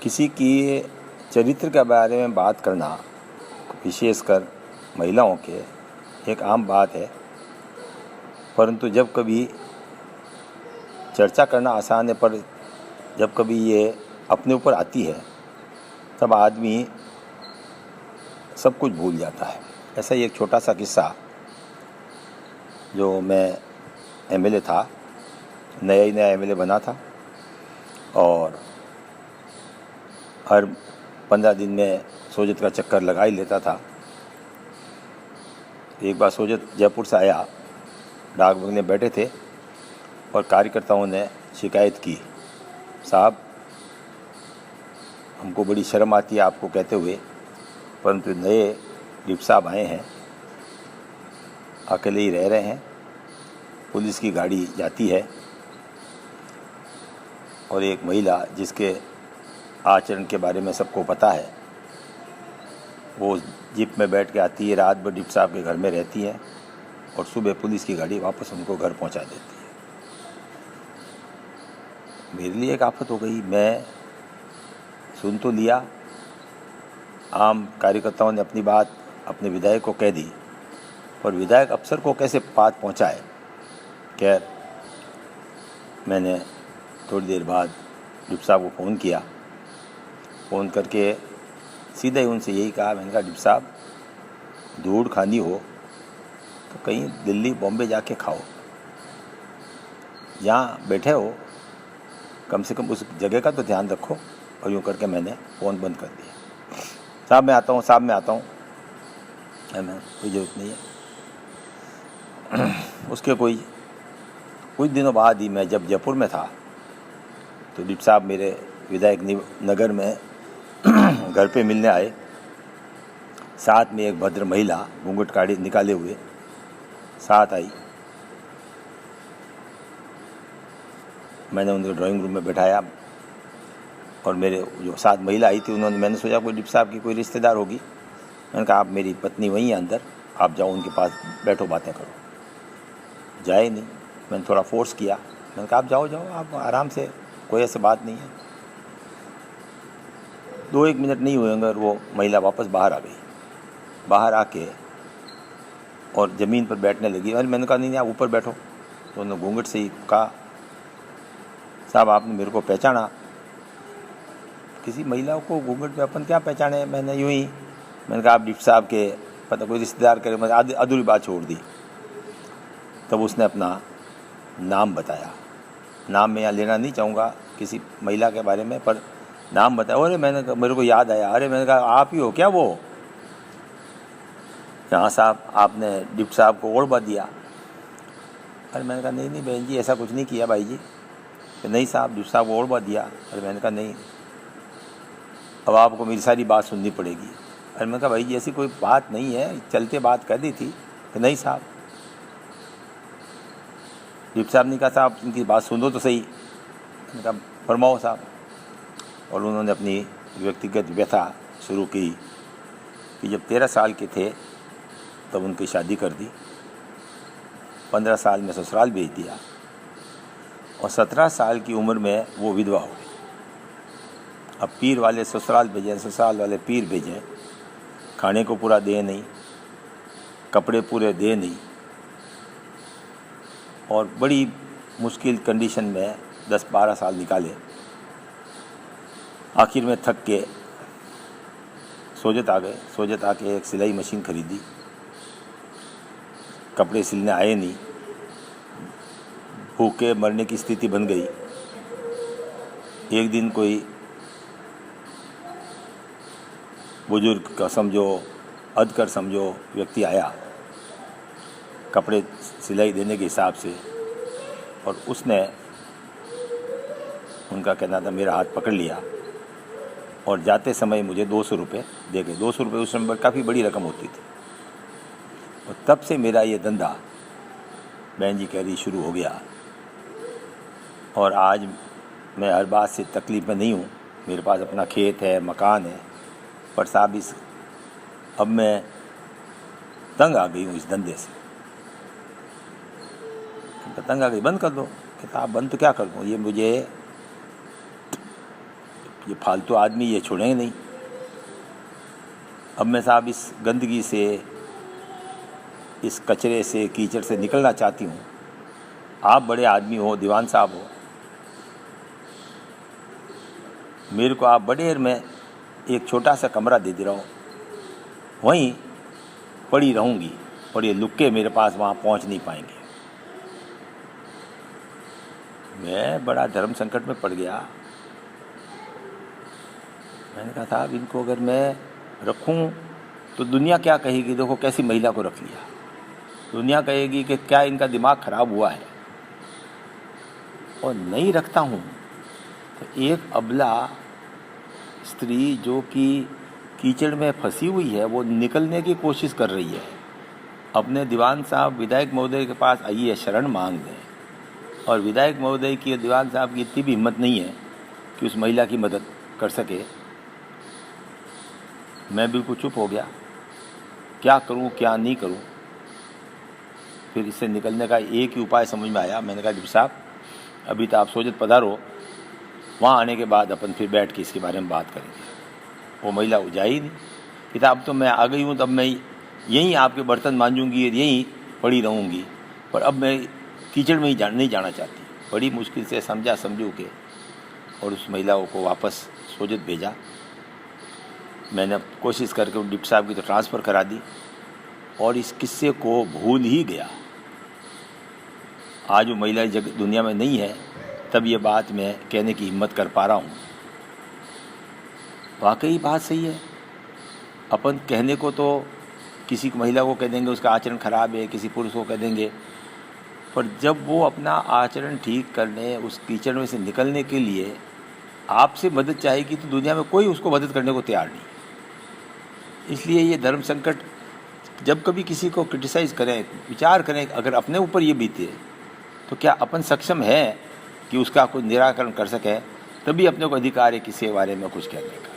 किसी की चरित्र के बारे में बात करना, विशेषकर महिलाओं के, एक आम बात है। परंतु जब कभी चर्चा करना आसान है, पर जब कभी ये अपने ऊपर आती है तब आदमी सब कुछ भूल जाता है। ऐसा ही एक छोटा सा किस्सा, जो मैं एमएलए था, नया एमएलए बना था और हर 15 दिन में सोजत का चक्कर लगा ही लेता था। एक बार सोजत जयपुर से आया, डाक बंगले में बैठे थे और कार्यकर्ताओं ने शिकायत की, साहब हमको बड़ी शर्म आती है आपको कहते हुए, परंतु नए डिप साहब आए हैं, अकेले ही रह रहे हैं, पुलिस की गाड़ी जाती है और एक महिला जिसके आचरण के बारे में सबको पता है, वो जीप में बैठ के आती है, रात भर डिप साहब के घर में रहती है और सुबह पुलिस की गाड़ी वापस उनको घर पहुंचा देती है। मेरे लिए एक आफत हो गई। मैं सुन तो लिया, आम कार्यकर्ताओं ने अपनी बात अपने विधायक को कह दी, पर विधायक अफसर को कैसे बात पहुंचाए। खैर, मैंने थोड़ी देर बाद डिप साहब को फ़ोन किया, फ़ोन करके सीधे ही उनसे यही कहा, मैंने कहा डिप साहब धूड़ खानी हो तो कहीं दिल्ली बॉम्बे जाके खाओ, जहाँ बैठे हो कम से कम उस जगह का तो ध्यान रखो। और यूँ करके मैंने फ़ोन बंद कर दिया। साहब मैं आता हूँ, साहब मैं आता हूँ, मैं कोई ज़रूरत नहीं है। उसके कुछ दिनों बाद ही मैं जब जयपुर में था तो डिप साहब मेरे विधायक नगर में घर पे मिलने आए। साथ में एक भद्र महिला घूंघट काढ़ी निकाले हुए साथ आई। मैंने उनको ड्राइंग रूम में बैठाया और मेरे जो साथ महिला आई थी, मैंने सोचा कोई डिप साहब की कोई रिश्तेदार होगी। मैंने कहा आप मेरी पत्नी वहीं है अंदर, आप जाओ उनके पास बैठो बातें करो। जाए नहीं, मैंने थोड़ा फोर्स किया, मैंने कहा आप जाओ आप आराम से, कोई ऐसी बात नहीं है। 2-1 मिनट नहीं हुए होंगे और वो महिला वापस बाहर आ गई। बाहर आके और ज़मीन पर बैठने लगी। और मैंने कहा नहीं आप ऊपर बैठो। तो उन्होंने घूंघट से ही कहा, साहब आपने मेरे को पहचाना। किसी महिला को घूंघट पे अपन क्या पहचाने। मैंने यूँ ही मैंने कहा आप डिप साहब के पता कोई रिश्तेदार करे, मैंने अधूरी बात छोड़ दी। तब उसने अपना नाम बताया। नाम मैं यहाँ लेना नहीं चाहूँगा किसी महिला के बारे में, पर नाम बताया। अरे मेरे को याद आया, अरे मैंने कहा आप ही हो क्या वो? हाँ साहब, आपने डिप साहब को ओढ़ दिया। अरे मैंने कहा नहीं बहन जी, ऐसा कुछ नहीं किया भाई जी। तो नहीं साहब, डिप साहब को ओढ़ दिया। अरे मैंने कहा नहीं, अब आपको मेरी सारी बात सुननी पड़ेगी। अरे मैंने कहा भाई जी ऐसी कोई बात नहीं है, चलते बात कर दी थी। तो नहीं साहब। डिप साहब ने कहा साहब इनकी बात सुनो तो सही। मैंने कहा फरमाओ साहब। और उन्होंने अपनी व्यक्तिगत व्यथा शुरू की कि जब 13 साल के थे तब उनकी शादी कर दी, 15 साल में ससुराल भेज दिया और 17 साल की उम्र में वो विधवा हो गई। अब पीर वाले ससुराल भेजें, ससुराल वाले पीर भेजें, खाने को पूरा दे नहीं, कपड़े पूरे दे नहीं, और बड़ी मुश्किल कंडीशन में 10-12 साल निकाले। आखिर में थक के सोजत आ गए। सोजत आके एक सिलाई मशीन खरीदी, कपड़े सिलने आए नहीं, भूखे मरने की स्थिति बन गई। एक दिन कोई बुजुर्ग का समझो, अधकर समझो व्यक्ति आया कपड़े सिलाई देने के हिसाब से, और उसने उनका कहना था मेरा हाथ पकड़ लिया और जाते समय मुझे 200 रुपये दे गए। 200 रुपये उस समय काफ़ी बड़ी रकम होती थी। और तब से मेरा ये धंधा बहन जी कह रही शुरू हो गया। और आज मैं हर बात से तकलीफ़ में नहीं हूँ। मेरे पास अपना खेत है, मकान है, पर साहब अब मैं तंग आ गई हूँ इस धंधे से। तंग आ गई, बंद कर दो। कहता आप बंद तो क्या कर दूँ, ये मुझे ये फालतू आदमी ये छोड़ेंगे नहीं। अब मैं साहब इस गंदगी से, इस कचरे से, कीचड़ से निकलना चाहती हूँ। आप बड़े आदमी हो, दीवान साहब हो, मेरे को आप बड़े में एक छोटा सा कमरा दे रहा हो, वहीं पड़ी रहूँगी और ये लुक्के मेरे पास वहाँ पहुँच नहीं पाएंगे। मैं बड़ा धर्म संकट में पड़ गया। मैंने कहा था अब इनको अगर मैं रखूं तो दुनिया क्या कहेगी, देखो कैसी महिला को रख लिया। दुनिया कहेगी कि क्या इनका दिमाग खराब हुआ है। और नहीं रखता हूँ तो एक अबला स्त्री जो कि कीचड़ में फंसी हुई है, वो निकलने की कोशिश कर रही है। अपने दीवान साहब विधायक महोदय के पास आइए, शरण मांग दें। और विधायक महोदय की, दीवान साहब की इतनी भी हिम्मत नहीं है कि उस महिला की मदद कर सके। मैं बिल्कुल चुप हो गया, क्या करूं क्या नहीं करूं। फिर इससे निकलने का एक ही उपाय समझ में आया। मैंने कहा डिप्टी साहब अभी तो आप सोजत पधारो, वहाँ आने के बाद अपन फिर बैठ के इसके बारे में बात करेंगे। वो महिला जा ही नहीं कि अब तो मैं आ गई हूँ, तब मैं यहीं आपके बर्तन मांजूंगी, यहीं पड़ी रहूँगी, पर अब मैं कीचड़ में ही नहीं जाना चाहती। बड़ी मुश्किल से समझू के और उस महिला को वापस सोजत भेजा। मैंने कोशिश करके डिप्टी साहब की तो ट्रांसफ़र करा दी और इस किस्से को भूल ही गया। आज वो महिला दुनिया में नहीं है, तब ये बात मैं कहने की हिम्मत कर पा रहा हूँ। वाकई बात सही है। अपन कहने को तो किसी महिला को कह देंगे उसका आचरण खराब है, किसी पुरुष को कह देंगे, पर जब वो अपना आचरण ठीक करने, उस कीचड़ में से निकलने के लिए आपसे मदद चाहेगी तो दुनिया में कोई उसको मदद करने को तैयार नहीं। इसलिए ये धर्म संकट जब कभी किसी को क्रिटिसाइज़ करें, विचार करें, अगर अपने ऊपर ये बीते तो क्या अपन सक्षम है कि उसका कुछ निराकरण कर सकें। तभी अपने को अधिकार है किसी के बारे में कुछ कहने का।